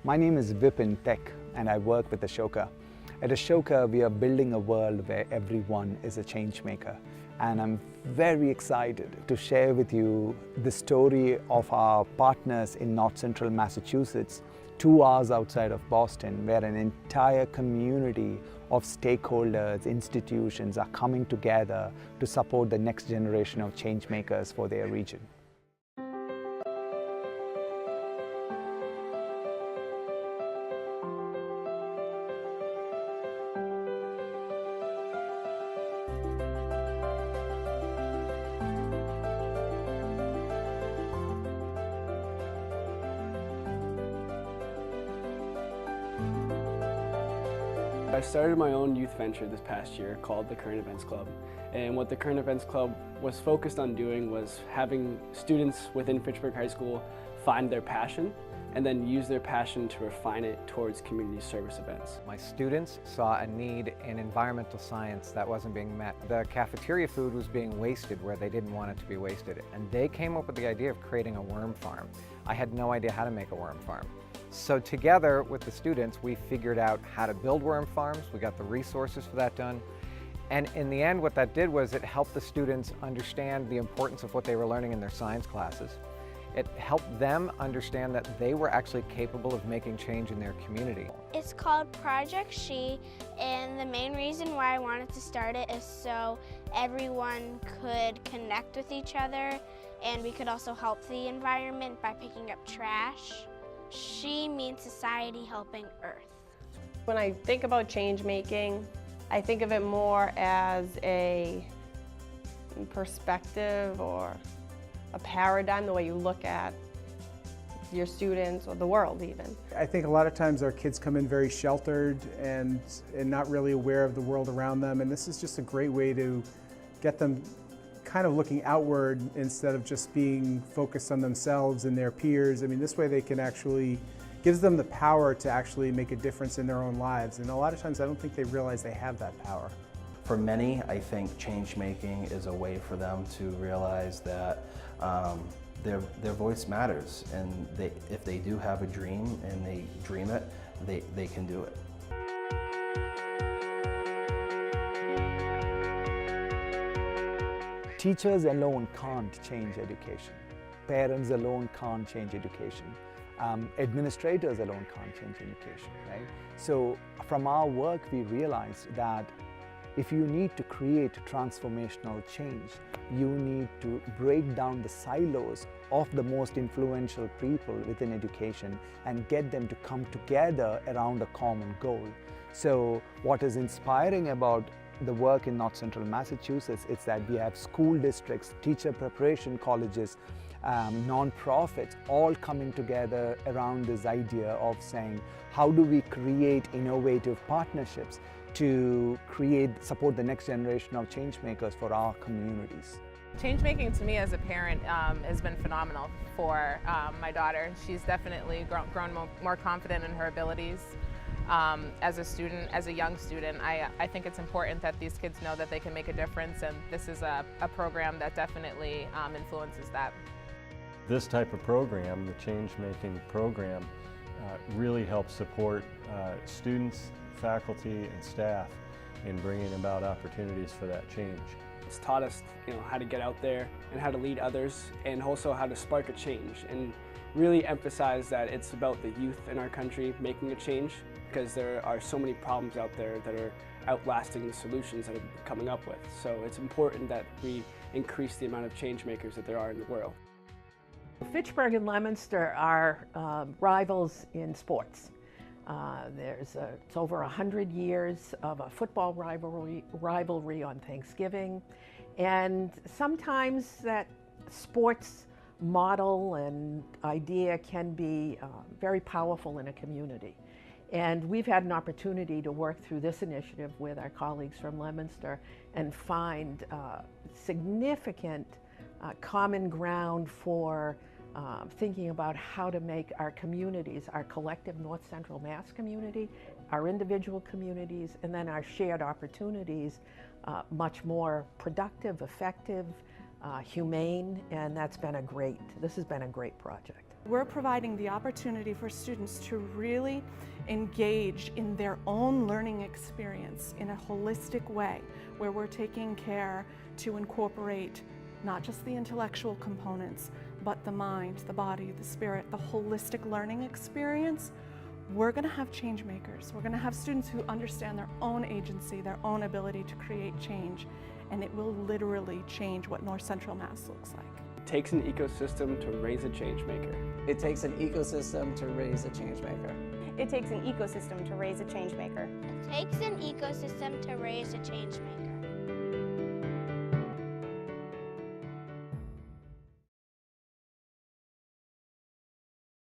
My name is Vipin Tech and I work with Ashoka. At Ashoka, we are building a world where everyone is a change maker. And I'm very excited to share with you the story of our partners in North Central Massachusetts, 2 hours outside of Boston, where an entire community of stakeholders, institutions are coming together to support the next generation of change makers for their region. I started my own youth venture this past year called the Current Events Club. And what the Current Events Club was focused on doing was having students within Fitchburg High School find their passion and then use their passion to refine it towards community service events. My students saw a need in environmental science that wasn't being met. The cafeteria food was being wasted where they didn't want it to be wasted, and they came up with the idea of creating a worm farm. I had no idea how to make a worm farm. So together with the students, we figured out how to build worm farms. We got the resources for that done. And in the end, what that did was it helped the students understand the importance of what they were learning in their science classes. It helped them understand that they were actually capable of making change in their community. It's called Project She, and the main reason why I wanted to start it is so everyone could connect with each other, and we could also help the environment by picking up trash. She means society helping Earth. When I think about change making, I think of it more as a perspective or a paradigm, the way you look at your students or the world even. I think a lot of times our kids come in very sheltered and not really aware of the world around them, and this is just a great way to get them kind of looking outward instead of just being focused on themselves and their peers. I mean, this way they can actually, gives them the power to actually make a difference in their own lives. And a lot of times I don't think they realize they have that power. For many, I think change making is a way for them to realize that their voice matters, and if they do have a dream and they dream it, they can do it. Teachers alone can't change education. Parents alone can't change education. Administrators alone can't change education, right? So from our work, we realized that if you need to create transformational change, you need to break down the silos of the most influential people within education and get them to come together around a common goal. So what is inspiring about the work in North Central Massachusetts is that we have school districts, teacher preparation colleges, non-profits all coming together around this idea of saying, how do we create innovative partnerships to support the next generation of change makers for our communities. Change-making to me as a parent has been phenomenal for my daughter. She's definitely grown more confident in her abilities. As a student, as a young student, I think it's important that these kids know that they can make a difference, and this is a program that definitely influences that. This type of program, the Changemaking program, really helps support students, faculty, and staff in bringing about opportunities for that change. It's taught us, how to get out there and how to lead others, and also how to spark a change, and really emphasize that it's about the youth in our country making a change, because there are so many problems out there that are outlasting the solutions that we're coming up with. So it's important that we increase the amount of change makers that there are in the world. Fitchburg and Leominster are rivals in sports. It's over 100 years of a football rivalry on Thanksgiving, and sometimes that sports model and idea can be very powerful in a community. And we've had an opportunity to work through this initiative with our colleagues from Leominster and find significant common ground for thinking about how to make our communities, our collective North Central Mass community, our individual communities, and then our shared opportunities much more productive, effective, humane, and this has been a great project. We're providing the opportunity for students to really engage in their own learning experience in a holistic way, where we're taking care to incorporate not just the intellectual components, but the mind, the body, the spirit, the holistic learning experience. We're going to have change makers. We're going to have students who understand their own agency, their own ability to create change, and it will literally change what North Central Mass looks like. It takes an ecosystem to raise a change maker. It takes an ecosystem to raise a change maker. It takes an ecosystem to raise a change maker. It takes an ecosystem to raise a change maker.